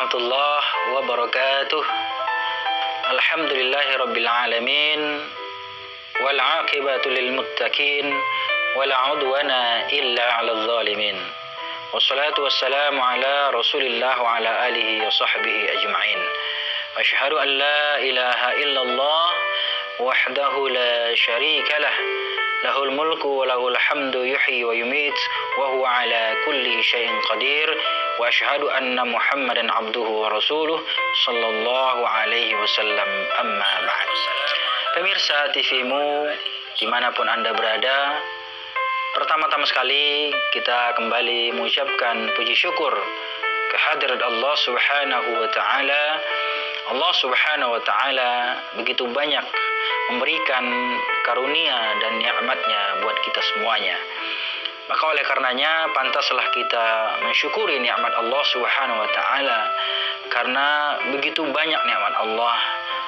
warahmatullahi wabarakatuh. Alhamdulillahi rabbil alamin. Wal aqibatu lil muttaqin. Wala udwana illa 'alal zalimin. Wassalatu wassalamu ala Rasulillah wa ala alihi wa sahbihi ajma'in. Asyhadu an la ilaha illallah wahdahu la syarika lah. Lahul mulku wa lahul hamdu yuhyi wa yumit wa huwa ala kulli syai'in qadir. Wa asyhadu anna Muhammadan abduhu wa rasuluh sallallahu alaihi wasallam, amma ba'd. Pemirsa TV-mu dimanapun Anda berada, pertama-tama sekali kita kembali mengucapkan puji syukur kehadirat Allah Subhanahu wa taala. Allah Subhanahu wa taala begitu banyak memberikan karunia dan nikmatnya buat kita semuanya. Maka oleh karenanya pantaslah kita mensyukuri nikmat Allah Subhanahu wa taala, karena begitu banyak nikmat Allah.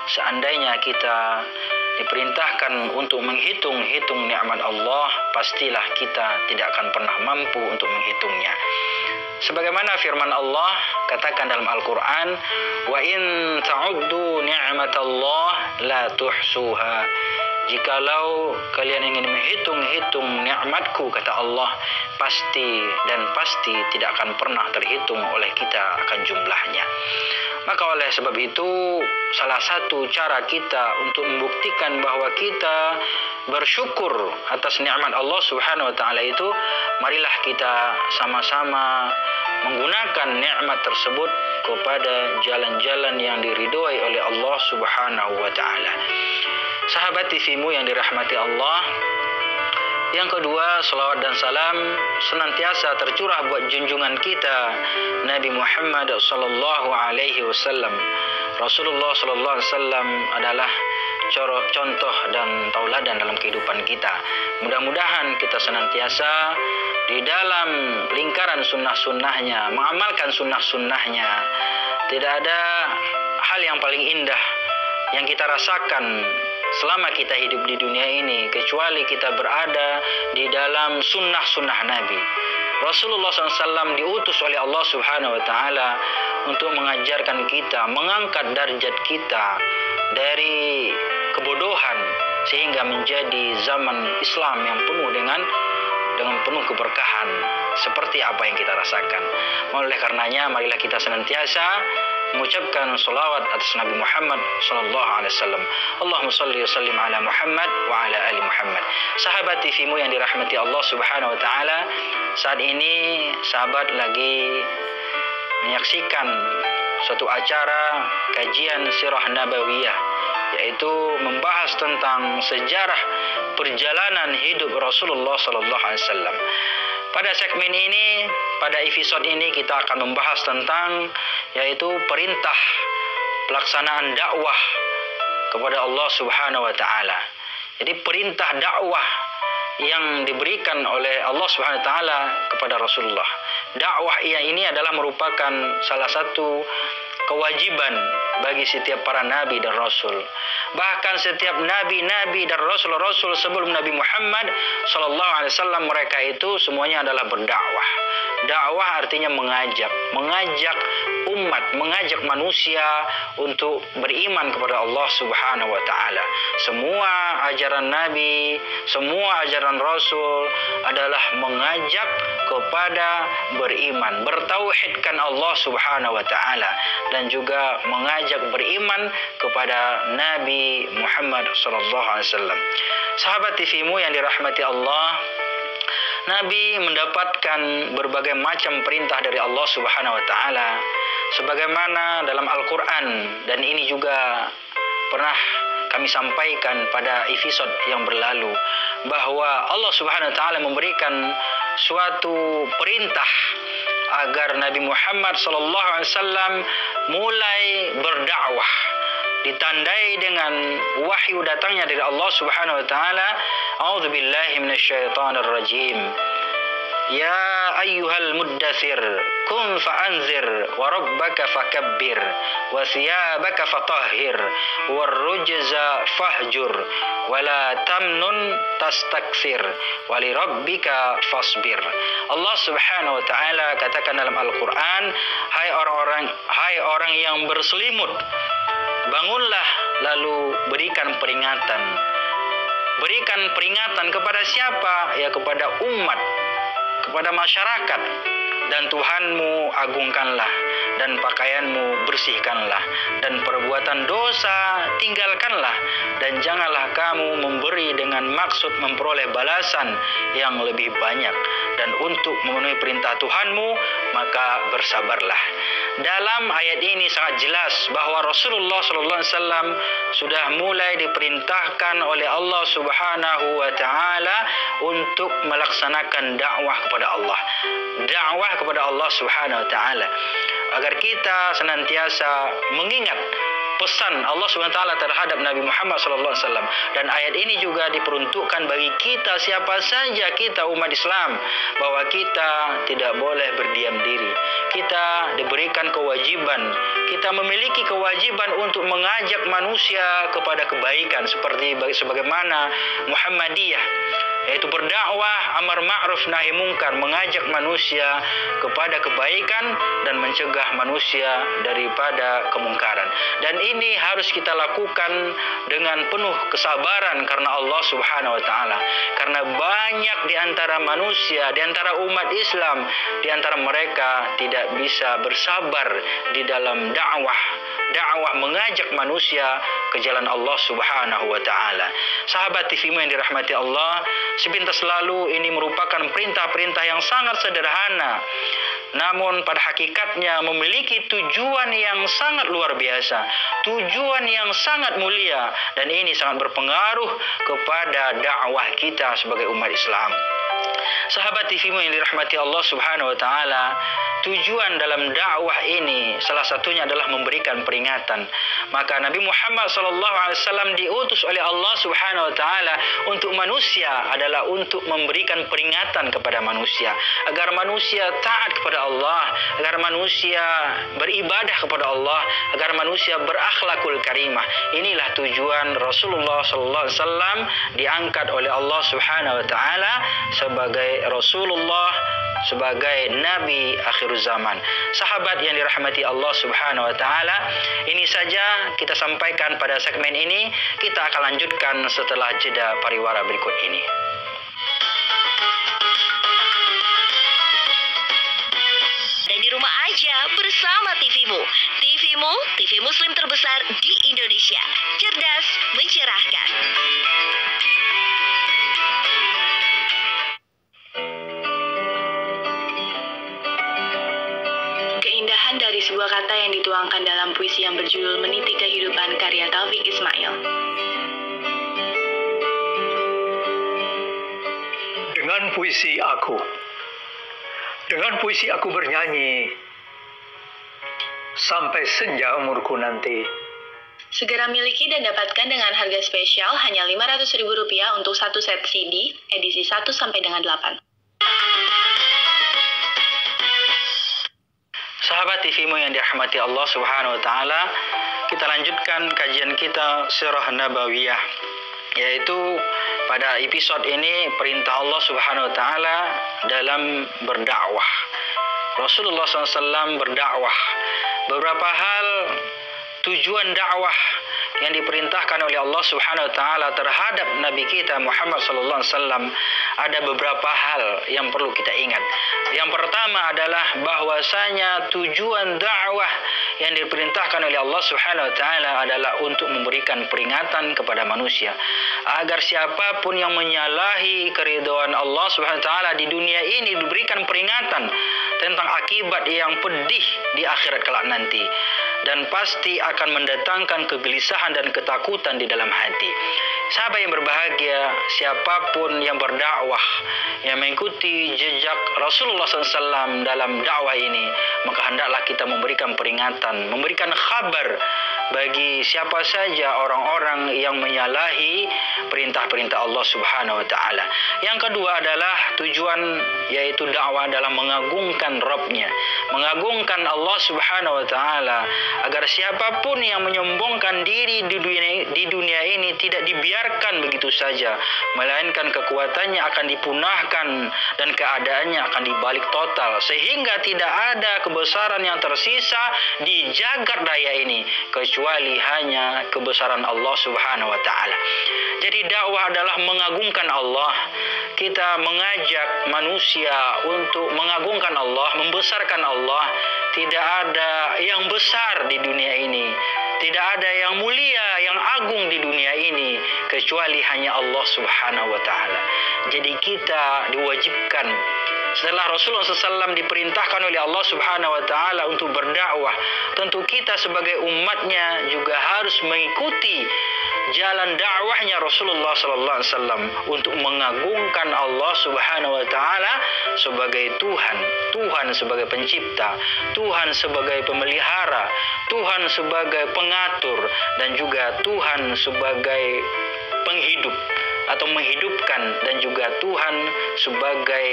Seandainya kita diperintahkan untuk menghitung nikmat Allah, pastilah kita tidak akan pernah mampu untuk menghitungnya. Sebagaimana firman Allah katakan dalam Al-Quran, wa in ta'uddu ni'matallah la tuhsuha. Jikalau kalian ingin menghitung nikmatku, kata Allah, pasti tidak akan pernah terhitung oleh kita akan jumlahnya. Maka oleh sebab itu, salah satu cara kita untuk membuktikan bahwa kita bersyukur atas nikmat Allah Subhanahu wa taala itu, marilah kita sama-sama menggunakan nikmat tersebut kepada jalan-jalan yang diridhoi oleh Allah Subhanahu wa taala. Sahabat TV-mu yang dirahmati Allah, yang kedua, salawat dan salam senantiasa tercurah buat junjungan kita Nabi Muhammad sallallahu alaihi wasallam. Rasulullah sallallahu alaihi wasallam adalah contoh dan tauladan dalam kehidupan kita. Mudah-mudahan kita senantiasa di dalam lingkaran sunnah-sunnahnya, mengamalkan sunnah-sunnahnya. Tidak ada hal yang paling indah yang kita rasakan selama kita hidup di dunia ini kecuali kita berada di dalam sunnah-sunnah Nabi. Rasulullah SAW diutus oleh Allah Subhanahu wa taala untuk mengajarkan kita, mengangkat derajat kita dari kebodohan sehingga menjadi zaman Islam yang penuh dengan penuh keberkahan seperti apa yang kita rasakan. Oleh karenanya, marilah kita senantiasa mengucapkan salawat atas Nabi Muhammad sallallahu alaihi wasallam. Allahumma shalli wa sallim ala Muhammad wa ala ali Muhammad. Sahabat TV-mu yang dirahmati Allah Subhanahu wa taala, saat ini sahabat lagi menyaksikan suatu acara kajian sirah nabawiyah, yaitu membahas tentang sejarah perjalanan hidup Rasulullah sallallahu alaihi wasallam. Pada segmen ini, pada episode ini kita akan membahas tentang yaitu perintah pelaksanaan dakwah kepada Allah Subhanahu wa taala. Jadi perintah dakwah yang diberikan oleh Allah Subhanahu wa taala kepada Rasulullah. Dakwah ini adalah merupakan salah satu kewajiban bagi setiap para nabi dan rasul. Bahkan setiap nabi dan rasul sebelum Nabi Muhammad sallallahu alaihi wasallam, mereka itu semuanya adalah berdakwah. Dakwah artinya mengajak umat, mengajak manusia untuk beriman kepada Allah Subhanahu wa taala. Semua ajaran nabi, semua ajaran rasul adalah mengajak kepada beriman, bertauhidkan Allah Subhanahu wa taala, dan juga mengajak beriman kepada Nabi Muhammad sallallahu alaihi wasallam. Sahabat TV-mu yang dirahmati Allah, Nabi mendapatkan berbagai macam perintah dari Allah Subhanahu wa taala sebagaimana dalam Al-Qur'an, dan ini juga pernah kami sampaikan pada episode yang berlalu bahwa Allah Subhanahu wa taala memberikan suatu perintah agar Nabi Muhammad sallallahu alaihi wasallam mulai berdakwah, ditandai dengan wahyu datangnya dari Allah Subhanahu wa taala. A'udzubillahi minasyaitonir rajim. Ya ayyuhal muddathir kum fa'anzir wa rabbaka fakabbir wa thiyabaka fatahhir war rujza fahjur wa la tamnun tastakthir wa li rabbika fasbir. Allah Subhanahu wa taala katakan dalam Al-Qur'an, hai orang yang berselimut, bangunlah lalu berikan peringatan. Berikan peringatan kepada siapa? Ya, kepada umat, kepada masyarakat. Dan Tuhanmu agungkanlah, dan pakaianmu bersihkanlah, dan perbuatan dosa tinggalkanlah, dan janganlah kamu memberi dengan maksud memperoleh balasan yang lebih banyak. Dan untuk memenuhi perintah Tuhanmu, maka bersabarlah. Dalam ayat ini sangat jelas bahwa Rasulullah SAW sudah mulai diperintahkan oleh Allah Subhanahu wa taala untuk melaksanakan dakwah kepada Allah. Dakwah kepada Allah Subhanahu wa taala, agar kita senantiasa mengingat pesan Allah Subhanahu wa taala terhadap Nabi Muhammad SAW. Dan ayat ini juga diperuntukkan bagi kita, siapa saja kita umat Islam, bahwa kita tidak boleh berdiam diri. Kita diberikan kewajiban, kita memiliki kewajiban untuk mengajak manusia kepada kebaikan, sebagaimana Muhammadiyah, yaitu berdakwah amar ma'ruf nahi mungkar, mengajak manusia kepada kebaikan dan mencegah manusia daripada kemungkaran. Dan ini harus kita lakukan dengan penuh kesabaran karena Allah Subhanahu wa taala. Karena banyak di antara manusia, di antara umat Islam, di antara mereka tidak bisa bersabar di dalam dakwah mengajak manusia ke jalan Allah Subhanahu wa taala. Sahabat TVmu yang dirahmati Allah, sepintas lalu ini merupakan perintah-perintah yang sangat sederhana, namun pada hakikatnya memiliki tujuan yang sangat luar biasa, tujuan yang sangat mulia, dan ini sangat berpengaruh kepada dakwah kita sebagai umat Islam. Sahabat TVmu yang dirahmati Allah Subhanahu wa taala, tujuan dalam dakwah ini salah satunya adalah memberikan peringatan. Maka Nabi Muhammad SAW diutus oleh Allah Subhanahu wa taala untuk manusia adalah untuk memberikan peringatan kepada manusia, agar manusia taat kepada Allah, agar manusia beribadah kepada Allah, agar manusia berakhlakul karimah. Inilah tujuan Rasulullah SAW diangkat oleh Allah Subhanahu wa taala sebagai Rasulullah, sebagai Nabi akhir zaman. Sahabat yang dirahmati Allah Subhanahu wa taala, ini saja kita sampaikan pada segmen ini. Kita akan lanjutkan setelah jeda pariwara berikut ini. Dan di rumah aja bersama TVmu. TVmu, TV Muslim terbesar di Indonesia. Cerdas mencerahkan. Keindahan dari sebuah kata yang dituangkan dalam puisi yang berjudul Meniti Kehidupan karya Taufik Ismail. Dengan puisi aku bernyanyi sampai senja umurku nanti. Segera miliki dan dapatkan dengan harga spesial hanya Rp500.000 untuk satu set CD edisi 1 sampai dengan 8. Sahabat TVmu yang dirahmati Allah Subhanahu wa taala, kita lanjutkan kajian kita Sirah Nabawiyah, yaitu pada episode ini perintah Allah Subhanahu wa taala dalam berdakwah. Rasulullah SAW berdakwah. Beberapa hal tujuan dakwah yang diperintahkan oleh Allah Subhanahu wa taala terhadap Nabi kita Muhammad sallallahu alaihi wasallam, ada beberapa hal yang perlu kita ingat. Yang pertama adalah bahwasanya tujuan dakwah yang diperintahkan oleh Allah Subhanahu wa taala adalah untuk memberikan peringatan kepada manusia, agar siapapun yang menyalahi keridhaan Allah Subhanahu wa taala di dunia ini diberikan peringatan tentang akibat yang pedih di akhirat kelak nanti, dan pasti akan mendatangkan kegelisahan dan ketakutan di dalam hati. Sahabat yang berbahagia, siapapun yang berdakwah, yang mengikuti jejak Rasulullah SAW dalam dakwah ini, maka hendaklah kita memberikan peringatan, memberikan kabar bagi siapa saja orang-orang yang menyalahi perintah-perintah Allah Subhanahu wa taala. Yang kedua adalah tujuan yaitu dakwah adalah mengagungkan Rabb-nya, mengagungkan Allah Subhanahu wa taala, agar siapapun yang menyombongkan diri di dunia ini tidak dibiarkan begitu saja, melainkan kekuatannya akan dipunahkan dan keadaannya akan dibalik total, sehingga tidak ada kebesaran yang tersisa di jagat raya ini kecuali hanya kebesaran Allah Subhanahu wa taala. Jadi dakwah adalah mengagungkan Allah. Kita mengajak manusia untuk mengagungkan Allah, membesarkan Allah. Tidak ada yang besar di dunia ini, tidak ada yang mulia, yang agung di dunia ini kecuali hanya Allah Subhanahu wa taala. Jadi kita diwajibkan, setelah Rasulullah SAW diperintahkan oleh Allah Subhanahu wa taala untuk berdakwah, tentu kita sebagai umatnya juga harus mengikuti jalan dakwahnya Rasulullah SAW untuk mengagungkan Allah Subhanahu wa taala sebagai Tuhan, Tuhan sebagai pencipta, Tuhan sebagai pemelihara, Tuhan sebagai pengatur, dan juga Tuhan sebagai penghidup atau menghidupkan, dan juga Tuhan sebagai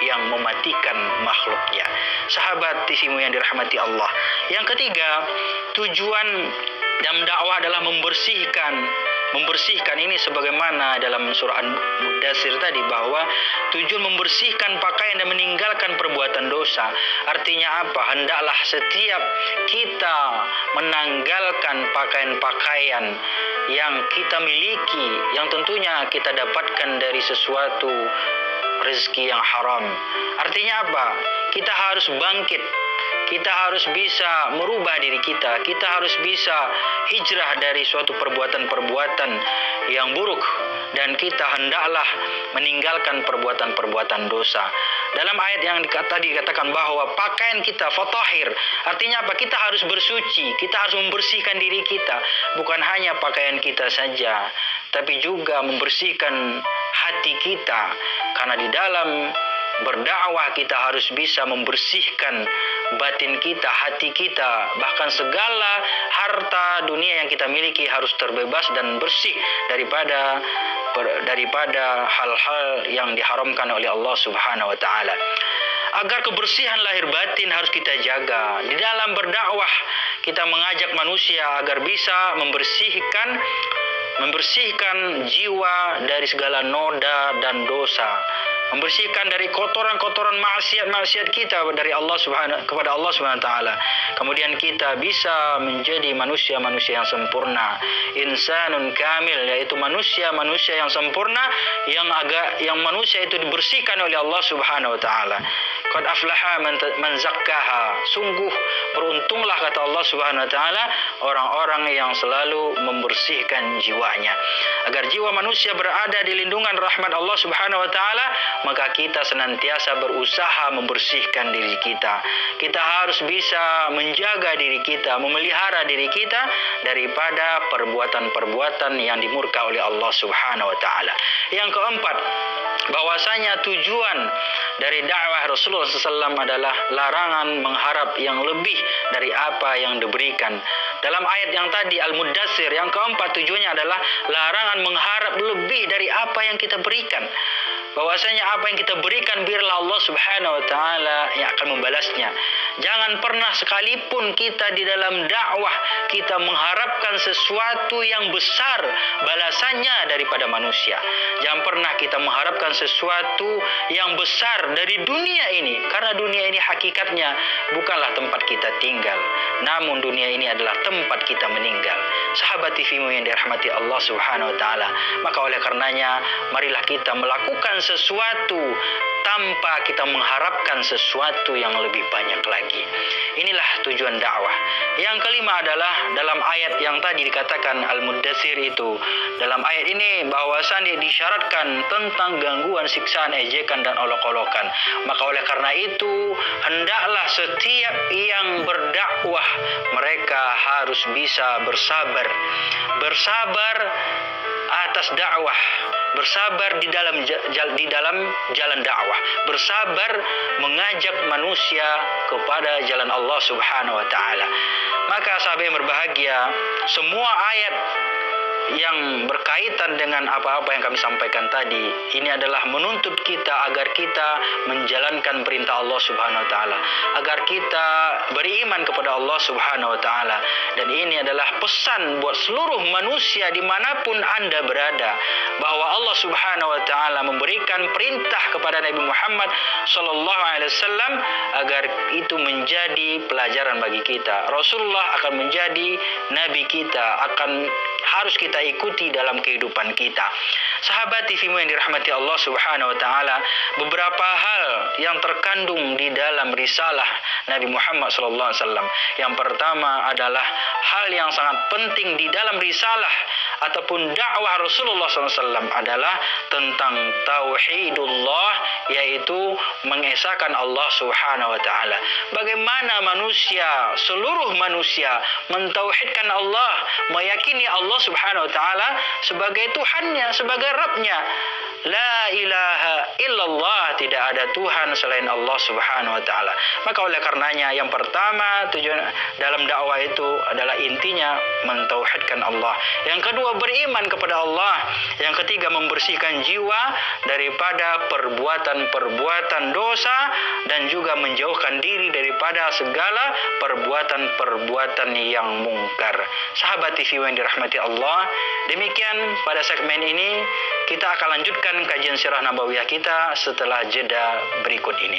yang mematikan makhluknya. Sahabat TV-mu yang dirahmati Allah. Yang ketiga, tujuan dalam dakwah adalah membersihkan ini sebagaimana dalam surah Al-Mudaththir tadi, bahwa tujuan membersihkan pakaian dan meninggalkan perbuatan dosa. Artinya apa? Hendaklah setiap kita menanggalkan pakaian-pakaian yang kita miliki, yang tentunya kita dapatkan dari sesuatu rezeki yang haram. Artinya apa? Kita harus bangkit. Kita harus bisa merubah diri kita. Kita harus bisa hijrah dari suatu perbuatan-perbuatan yang buruk, dan kita hendaklah meninggalkan perbuatan-perbuatan dosa. Dalam ayat yang tadi dikatakan bahwa pakaian kita fatahir, artinya apa? Kita harus bersuci, kita harus membersihkan diri kita. Bukan hanya pakaian kita saja, tapi juga membersihkan hati kita. Karena di dalam berdakwah kita harus bisa membersihkan batin kita, hati kita, bahkan segala harta dunia yang kita miliki harus terbebas dan bersih daripada hal-hal yang diharamkan oleh Allah Subhanahu wa taala. Agar kebersihan lahir batin harus kita jaga. Di dalam berdakwah kita mengajak manusia agar bisa membersihkan jiwa dari segala noda dan dosa, membersihkan dari kotoran-kotoran maksiat kita kepada Allah Subhanahu wa taala. Kemudian kita bisa menjadi manusia-manusia yang sempurna, insanun kamil, yaitu manusia-manusia yang sempurna, yang manusia itu dibersihkan oleh Allah Subhanahu wa taala. Qad aflaha man zakkaha. Sungguh beruntunglah, kata Allah Subhanahu wa taala, orang-orang yang selalu membersihkan jiwanya. Agar jiwa manusia berada di lindungan rahmat Allah Subhanahu wa taala, maka kita senantiasa berusaha membersihkan diri kita. Kita harus bisa menjaga diri kita, memelihara diri kita daripada perbuatan-perbuatan yang dimurka oleh Allah Subhanahu wa taala. Yang keempat, bahwasanya tujuan dari dakwah Rasulullah SAW adalah larangan mengharap yang lebih dari apa yang diberikan. Dalam ayat yang tadi Al-Mudaththir, yang keempat tujuannya adalah larangan mengharap lebih dari apa yang kita berikan. Bahwasanya apa yang kita berikan, biarlah Allah Subhanahu wa taala yang akan membalasnya. Jangan pernah sekalipun kita di dalam dakwah kita mengharapkan sesuatu yang besar balasannya daripada manusia. Jangan pernah kita mengharapkan sesuatu yang besar dari dunia ini, karena dunia ini hakikatnya bukanlah tempat kita tinggal, namun dunia ini adalah tempat kita meninggal. Sahabat TV-mu yang dirahmati Allah Subhanahu wa taala, maka oleh karenanya marilah kita melakukan sesuatu tanpa kita mengharapkan sesuatu yang lebih banyak lagi. Inilah tujuan dakwah. Yang kelima adalah dalam ayat yang tadi dikatakan Al-Mudaththir itu. Dalam ayat ini bahwasannya disyaratkan tentang gangguan, siksaan, ejekan dan olok-olokan. Maka oleh karena itu hendaklah setiap yang berdakwah mereka harus bisa bersabar. Bersabar atas dakwah, bersabar di dalam jalan dakwah, bersabar mengajak manusia kepada jalan Allah Subhanahu wa taala. Maka sahabat yang berbahagia, semua ayat yang berkaitan dengan apa-apa yang kami sampaikan tadi, ini adalah menuntut kita agar kita menjalankan perintah Allah Subhanahu wa taala, agar kita beriman kepada Allah Subhanahu wa taala. Dan ini adalah pesan buat seluruh manusia dimanapun Anda berada, bahwa Allah Subhanahu wa taala memberikan perintah kepada Nabi Muhammad sallallahu alaihi wasallam agar itu menjadi pelajaran bagi kita. Rasulullah akan menjadi nabi kita, harus kita ikuti dalam kehidupan kita. Sahabat TVmu yang dirahmati Allah Subhanahu wa taala, beberapa hal yang terkandung di dalam risalah Nabi Muhammad sallallahu alaihi wasallam. Yang pertama adalah hal yang sangat penting di dalam risalah ataupun dakwah Rasulullah SAW adalah tentang tauhidullah, yaitu mengesahkan Allah Subhanahu wa taala. Bagaimana seluruh manusia mentauhidkan Allah, meyakini Allah Subhanahu wa taala sebagai Tuhannya, sebagai Rabbnya. La ilaha illallah, tidak ada Tuhan selain Allah Subhanahu wa taala. Maka oleh karenanya yang pertama tujuan dalam dakwah itu adalah intinya mentauhidkan Allah. Yang kedua beriman kepada Allah. Yang ketiga membersihkan jiwa daripada perbuatan-perbuatan dosa dan juga menjauhkan diri daripada segala perbuatan-perbuatan yang mungkar. Sahabat TV yang dirahmati Allah, demikian pada segmen ini kita akan lanjutkan kajian sirah nabawiyah kita setelah jeda berikut ini.